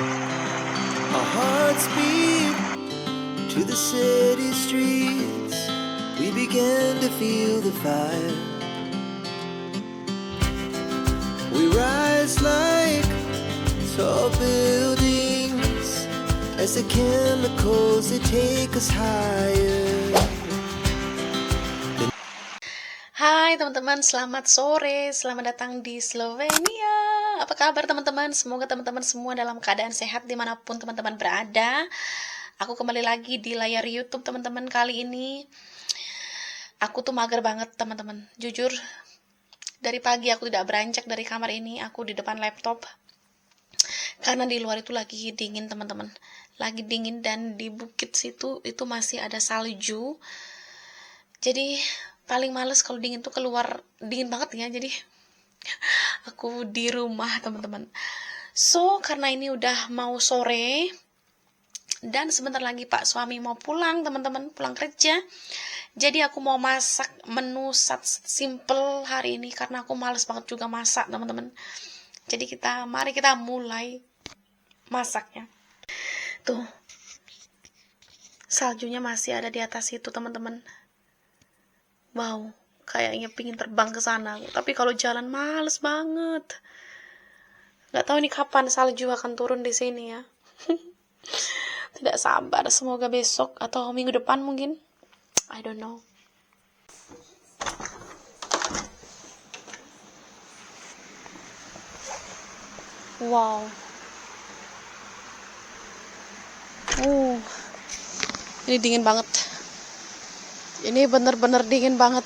Our hearts beat to the city streets. We began to feel the fire. We rise like tall buildings as the chemicals they take us higher. Hai teman-teman, selamat sore, selamat datang di Slovenia. Apa kabar teman-teman? Semoga teman-teman semua dalam keadaan sehat dimanapun teman-teman berada. Aku kembali lagi di layar YouTube teman-teman. Kali ini aku tuh mager banget teman-teman. Jujur, dari pagi aku tidak beranjak dari kamar ini. Aku di depan laptop karena di luar itu lagi dingin teman-teman. Lagi dingin dan di bukit situ itu masih ada salju. Jadi paling males kalau dingin tuh keluar, dingin banget ya, jadi aku di rumah teman-teman. So karena ini udah mau sore dan sebentar lagi Pak suami mau pulang teman-teman, pulang kerja, jadi aku mau masak menu simple hari ini karena aku males banget juga masak teman-teman. Jadi mari kita mulai masaknya. Tuh saljunya masih ada di atas itu teman-teman. Wow, kayaknya pingin terbang ke sana. Tapi kalau jalan males banget. Nggak tahu ini kapan salju akan turun di sini ya. Tidak sabar. Semoga besok atau minggu depan mungkin. I don't know. Wow. Ini dingin banget. Ini bener-bener dingin banget.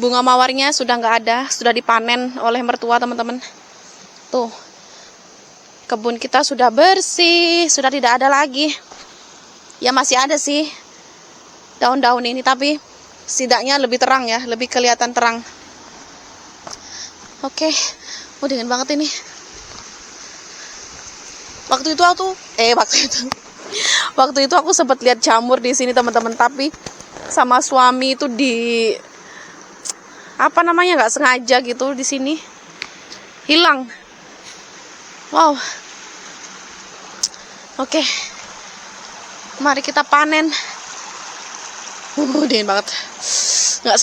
Bunga mawarnya sudah nggak ada, sudah dipanen oleh mertua teman-teman. Tuh, kebun kita sudah bersih, sudah tidak ada lagi. Ya masih ada sih daun-daun ini, tapi setidaknya lebih terang ya, lebih kelihatan terang. Oke, dingin banget ini. Waktu itu aku sempat lihat jamur di sini teman-teman, tapi sama suami itu nggak sengaja gitu di sini hilang. Wow. Oke. Mari kita panen. Dingin banget. Nggak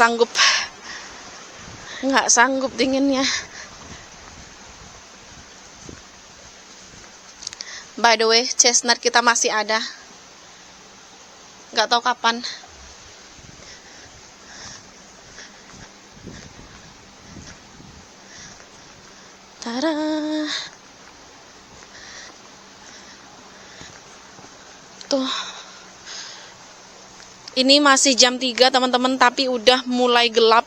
sanggup dinginnya. By the way, chestnut kita masih ada. Nggak tahu kapan. Tada. Tuh. Ini masih jam 3 teman-teman, tapi udah mulai gelap.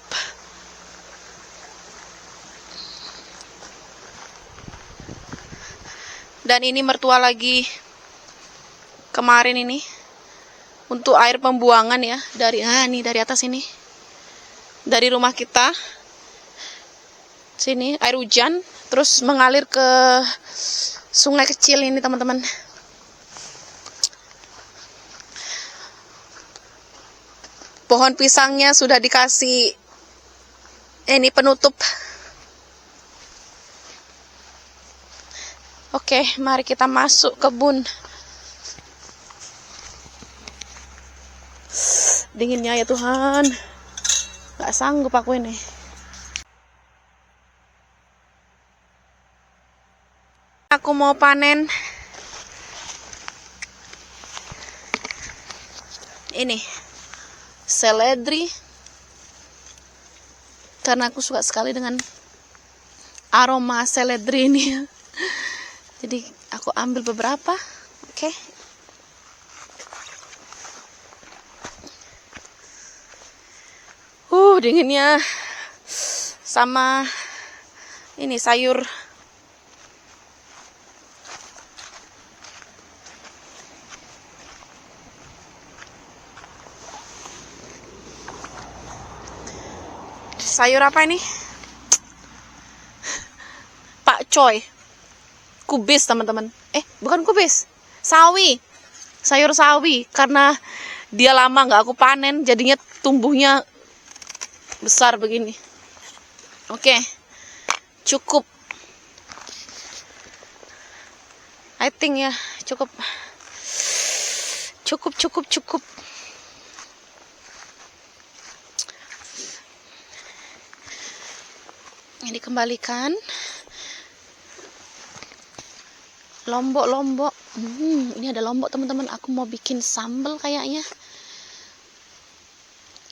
Dan ini mertua lagi kemarin ini untuk air pembuangan ya, dari atas ini. Dari rumah kita sini air hujan terus mengalir ke sungai kecil ini teman-teman. Pohon pisangnya sudah dikasih ini penutup. Oke, mari kita masuk kebun. Dinginnya ya Tuhan. Gak sanggup aku ini. Aku mau panen ini seledri karena aku suka sekali dengan aroma seledri ini. Jadi aku ambil beberapa. Oke. Dinginnya. Sama ini sayur. Sayur apa ini? Pak Coy. Kubis teman-teman. Bukan kubis. Sawi. Sayur sawi. Karena dia lama nggak aku panen, jadinya tumbuhnya besar begini. Oke. Cukup. I think ya cukup. Ini dikembalikan. Lombok. Ini ada lombok teman-teman. Aku mau bikin sambal kayaknya.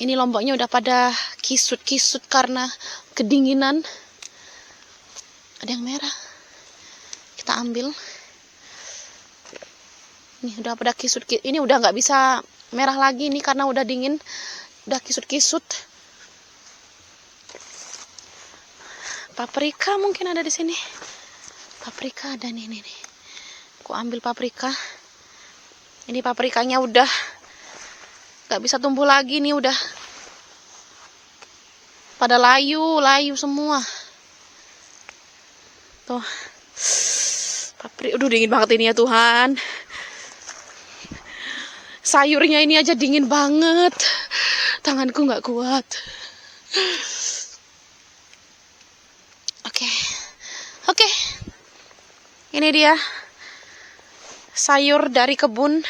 Ini lomboknya udah pada kisut-kisut karena kedinginan. Ada yang merah. Kita ambil. Ini udah pada kisut. Ini udah nggak bisa merah lagi nih karena udah dingin. Udah kisut-kisut. Paprika mungkin ada di sini. Paprika ada nih. Aku ambil paprika. Ini paprikanya udah gak bisa tumbuh lagi nih, udah pada layu semua. Tuh. Aduh dingin banget ini ya Tuhan. Sayurnya ini aja dingin banget. Tanganku gak kuat. Oke. Ini dia sayur dari kebun.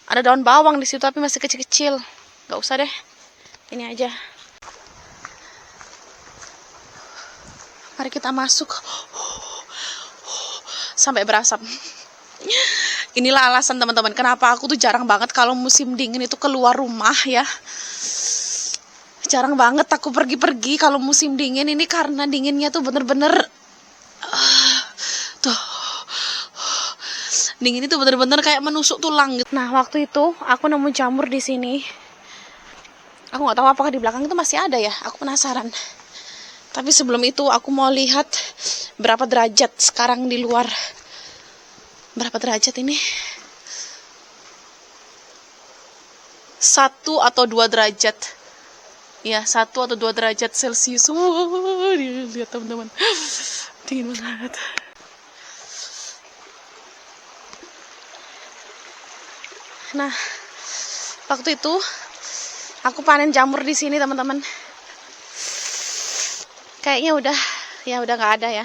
Ada daun bawang di situ tapi masih kecil-kecil. Gak usah deh. Ini aja. Mari kita masuk. Sampai berasap. Inilah alasan teman-teman kenapa aku tuh jarang banget kalau musim dingin itu keluar rumah ya. Jarang banget aku pergi-pergi kalau musim dingin ini karena dinginnya tuh bener-bener tuh. Dingin itu bener-bener kayak menusuk tulang gitu. Nah, waktu itu aku nemu jamur di sini. Aku nggak tahu apakah di belakang itu masih ada ya. Aku penasaran. Tapi sebelum itu aku mau lihat berapa derajat sekarang di luar. Berapa derajat ini? 1 atau 2 derajat. Ya, 1 atau 2 derajat Celcius. Lihat teman-teman. Dingin banget. Nah, waktu itu aku panen jamur di sini teman-teman. Kayaknya udah nggak ada ya.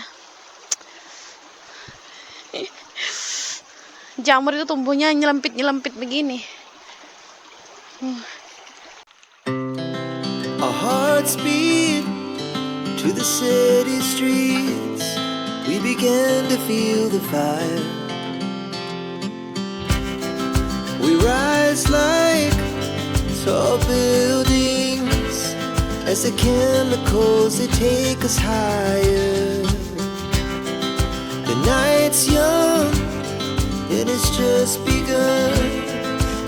Jamur itu tumbuhnya nyelempit begini. Our hearts beat to the city streets. We began to feel the fire. We rise like tall buildings as the chemicals they take us higher. The night's young and it's just begun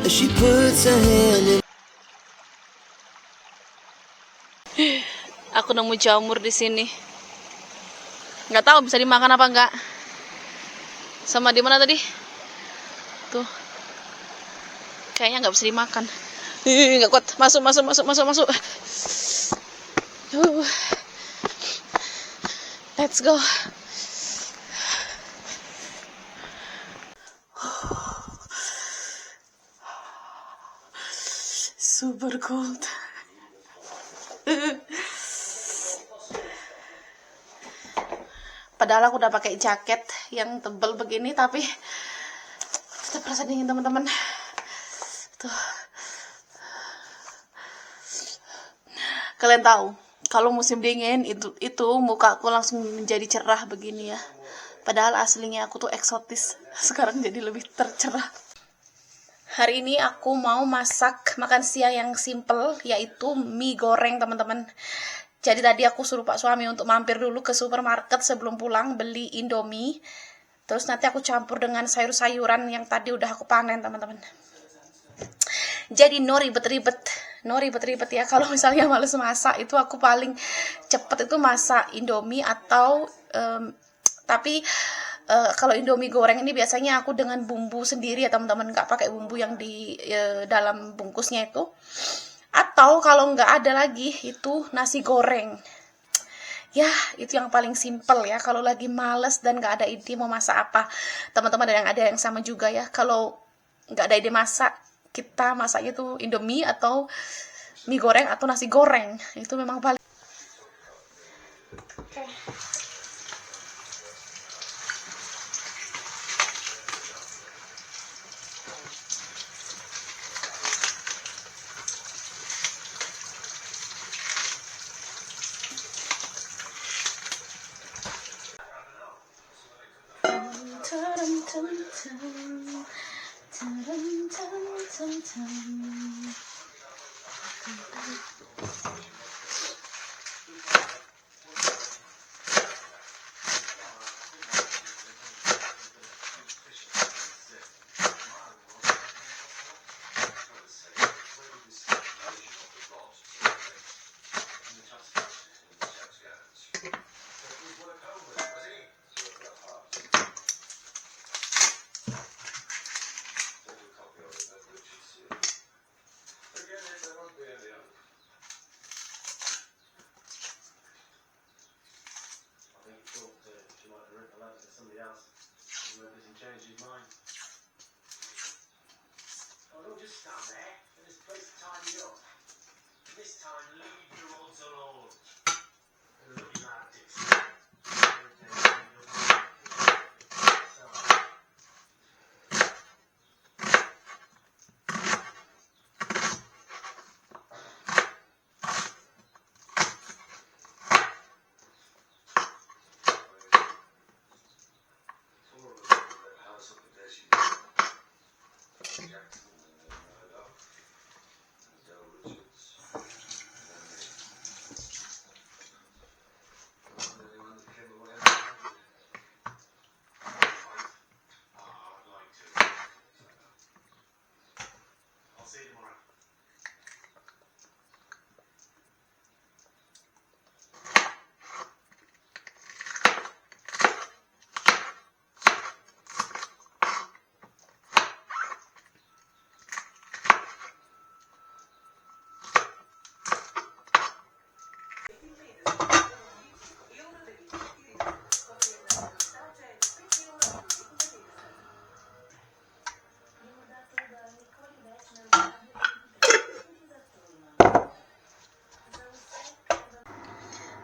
as she puts her hand in. Aku nemu jamur di sini. Nggak tahu bisa dimakan apa enggak. Sama di mana tadi? Tuh. Kayaknya nggak bisa dimakan. Nggak kuat. Masuk. Let's go. Super cold. Padahal aku udah pakai jaket yang tebal begini, tapi tetap rasa dingin teman-teman. Tuh. Kalian tahu, kalau musim dingin itu muka aku langsung menjadi cerah begini ya. Padahal aslinya aku tuh eksotis. Sekarang jadi lebih tercerah. Hari ini aku mau masak makan siang yang simple, yaitu mie goreng teman-teman. Jadi tadi aku suruh Pak suami untuk mampir dulu ke supermarket sebelum pulang beli Indomie. Terus nanti aku campur dengan sayur-sayuran yang tadi udah aku panen teman-teman. Jadi no ribet-ribet ya. Kalau misalnya males masak itu aku paling cepet itu masak Indomie atau kalau Indomie goreng ini biasanya aku dengan bumbu sendiri ya teman-teman, nggak pakai bumbu yang di dalam bungkusnya itu. Atau kalau nggak ada lagi itu nasi goreng. Ya itu yang paling simple ya. Kalau lagi males dan nggak ada ide mau masak apa, teman-teman ada yang sama juga ya. Kalau nggak ada ide masak, kita masaknya tuh Indomie atau mie goreng atau nasi goreng. Itu memang paling.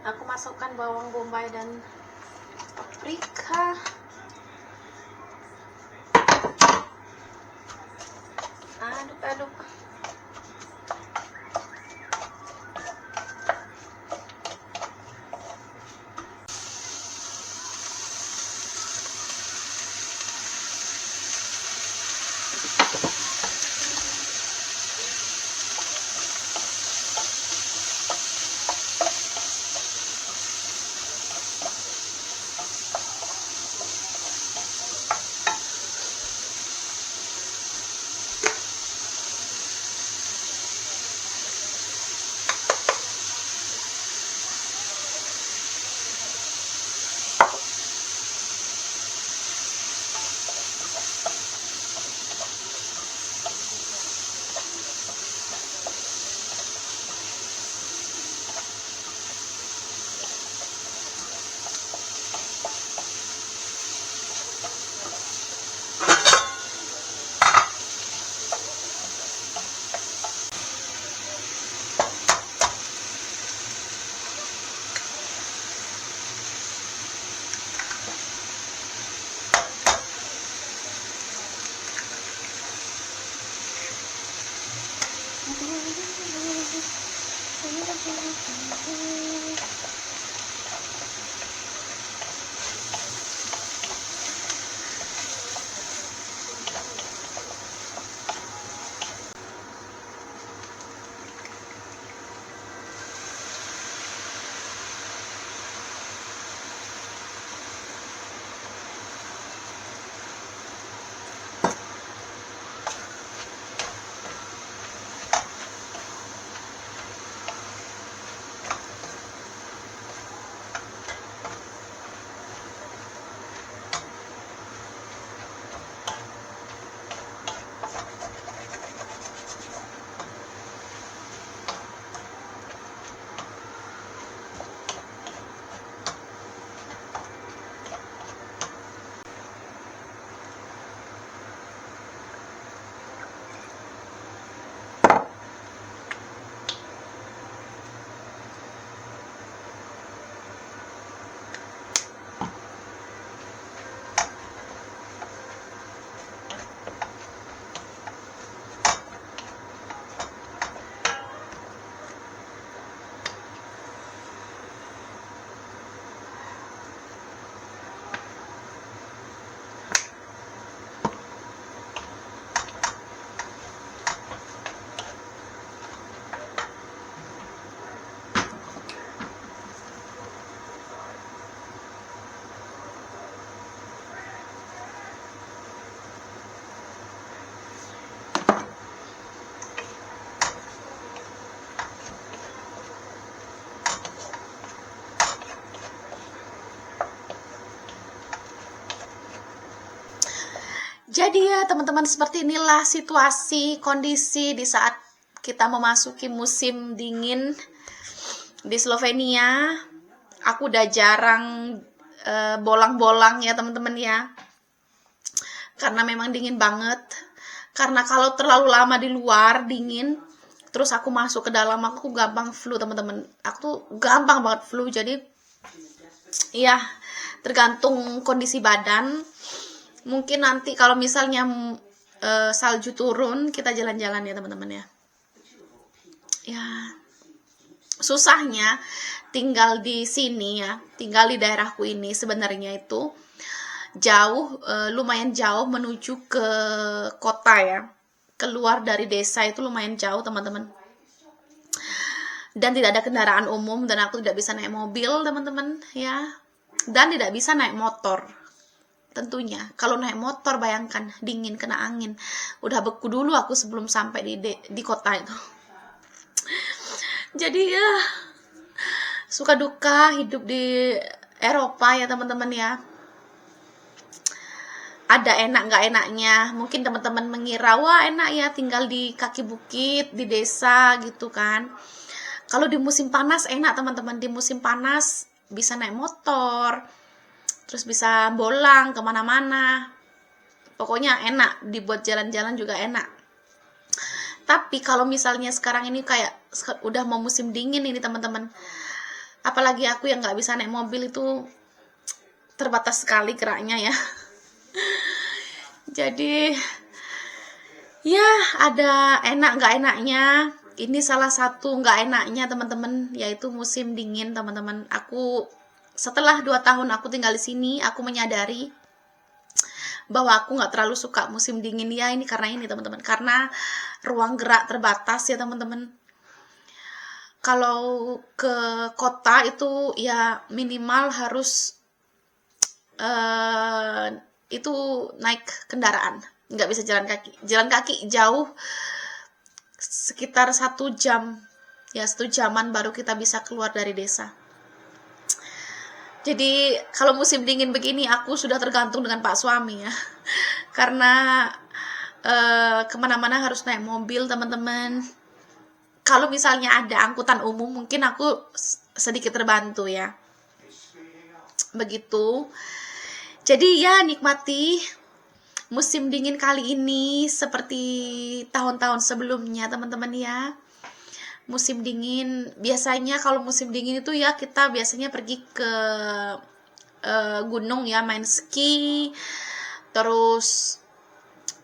Aku masukkan bawang bombay dan paprika. Aduk-aduk. Jadi ya teman-teman, seperti inilah situasi kondisi di saat kita memasuki musim dingin di Slovenia. Aku udah jarang bolang-bolang ya teman-teman ya, karena memang dingin banget. Karena kalau terlalu lama di luar dingin, terus aku masuk ke dalam, aku gampang flu teman-teman. Aku tuh gampang banget flu. Jadi ya tergantung kondisi badan. Mungkin nanti kalau misalnya salju turun, kita jalan-jalan ya teman-teman ya. Ya, susahnya tinggal di sini ya, tinggal di daerahku ini sebenarnya itu jauh, lumayan jauh menuju ke kota ya. Keluar dari desa itu lumayan jauh teman-teman. Dan tidak ada kendaraan umum, dan aku tidak bisa naik mobil teman-teman ya. Dan tidak bisa naik motor. Tentunya kalau naik motor bayangkan dingin, kena angin, udah beku dulu aku sebelum sampai di kota itu. Jadi ya suka duka hidup di Eropa ya teman-teman ya. Ada enak nggak enaknya. Mungkin teman-teman mengira wah enak ya tinggal di kaki bukit di desa gitu kan. Kalau di musim panas enak teman-teman. Di musim panas bisa naik motor, terus bisa bolang kemana-mana. Pokoknya enak, dibuat jalan-jalan juga enak. Tapi kalau misalnya sekarang ini kayak udah mau musim dingin ini teman-teman, apalagi aku yang nggak bisa naik mobil, itu terbatas sekali geraknya ya. Jadi ya ada enak nggak enaknya. Ini salah satu nggak enaknya teman-teman, yaitu musim dingin teman-teman. Aku setelah 2 tahun aku tinggal di sini, aku menyadari bahwa aku nggak terlalu suka musim dingin ya. Ini karena ini teman-teman, karena ruang gerak terbatas ya teman-teman. Kalau ke kota itu ya minimal harus itu naik kendaraan, nggak bisa jalan kaki. Jalan kaki jauh, sekitar 1 jam ya, 1 jaman baru kita bisa keluar dari desa. Jadi kalau musim dingin begini aku sudah tergantung dengan Pak suami ya, karena kemana-mana harus naik mobil teman-teman. Kalau misalnya ada angkutan umum mungkin aku sedikit terbantu ya, begitu. Jadi ya nikmati musim dingin kali ini seperti tahun-tahun sebelumnya teman-teman ya. Musim dingin biasanya, kalau musim dingin itu ya kita biasanya pergi ke gunung ya, main ski, terus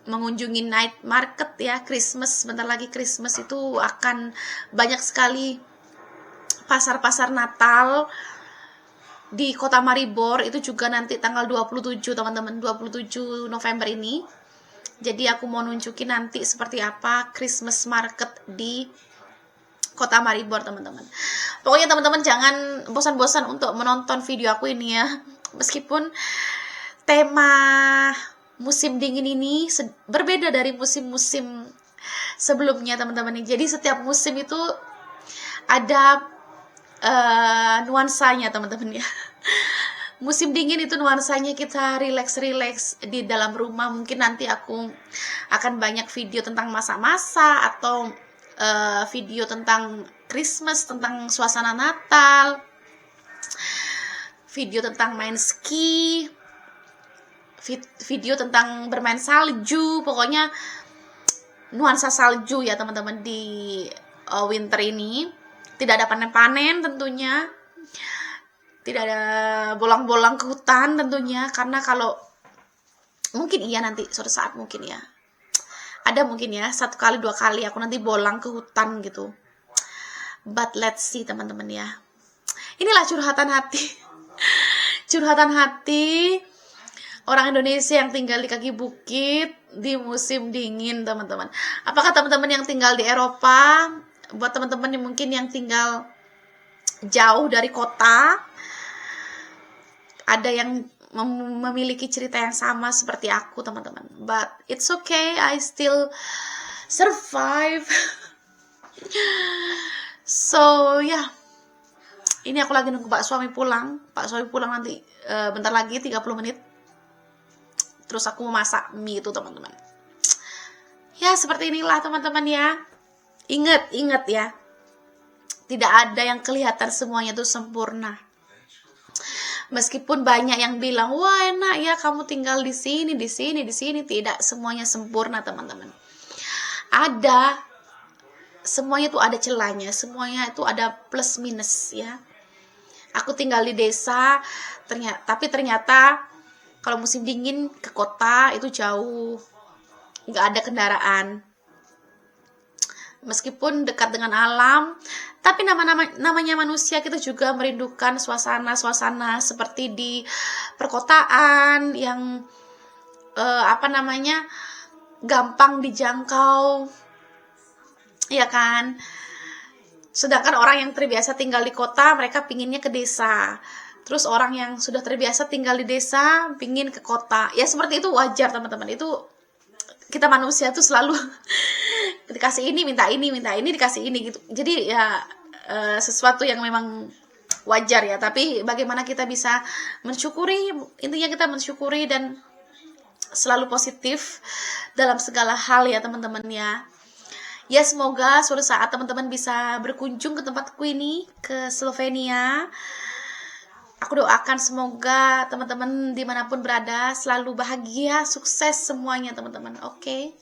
mengunjungi night market ya. Christmas, bentar lagi Christmas itu akan banyak sekali pasar-pasar Natal di kota Maribor. Itu juga nanti tanggal 27 teman-teman, 27 November ini. Jadi aku mau nunjukin nanti seperti apa Christmas market di kota Maribor teman-teman. Pokoknya teman-teman jangan bosan-bosan untuk menonton video aku ini ya. Meskipun tema musim dingin ini berbeda dari musim-musim sebelumnya teman-teman. Jadi setiap musim itu ada nuansanya teman-teman ya. Musim dingin itu nuansanya kita relax-relax di dalam rumah. Mungkin nanti aku akan banyak video tentang masak-masak, atau video tentang Christmas, tentang suasana Natal, video tentang main ski, video tentang bermain salju. Pokoknya nuansa salju ya teman-teman di winter ini. Tidak ada panen-panen tentunya, tidak ada bolang-bolang ke hutan tentunya, karena kalau mungkin iya nanti suatu saat mungkin ya ada, mungkin ya 1 kali 2 kali aku nanti bolang ke hutan gitu. But let's see teman-teman ya. Inilah curhatan hati. Curhatan hati orang Indonesia yang tinggal di kaki bukit di musim dingin teman-teman. Apakah teman-teman yang tinggal di Eropa, buat teman-teman yang mungkin yang tinggal jauh dari kota, ada yang memiliki cerita yang sama seperti aku teman-teman. But it's okay, I still survive. So ya, ini aku lagi nunggu Pak suami pulang. Pak suami pulang nanti bentar lagi 30 menit. terus aku memasak mie itu teman-teman. Ya seperti inilah teman-teman ya. Ingat ya, tidak ada yang kelihatan semuanya itu sempurna. Meskipun banyak yang bilang, wah enak ya kamu tinggal di sini, tidak semuanya sempurna teman-teman. Ada, semuanya itu ada celahnya, semuanya itu ada plus minus ya. Aku tinggal di desa, tapi ternyata kalau musim dingin ke kota itu jauh, nggak ada kendaraan. Meskipun dekat dengan alam, tapi namanya manusia, kita juga merindukan suasana seperti di perkotaan yang gampang dijangkau, ya kan? Sedangkan orang yang terbiasa tinggal di kota, mereka pinginnya ke desa. Terus orang yang sudah terbiasa tinggal di desa, pingin ke kota. Ya seperti itu, wajar teman-teman. Itu kita manusia tuh selalu dikasih ini, minta ini, dikasih ini gitu. Jadi ya sesuatu yang memang wajar ya. Tapi bagaimana kita bisa mensyukuri, intinya kita mensyukuri dan selalu positif dalam segala hal ya teman-teman ya. Ya semoga suatu saat teman-teman bisa berkunjung ke tempatku ini, ke Slovenia. Aku doakan semoga teman-teman dimanapun berada selalu bahagia, sukses semuanya teman-teman. Oke.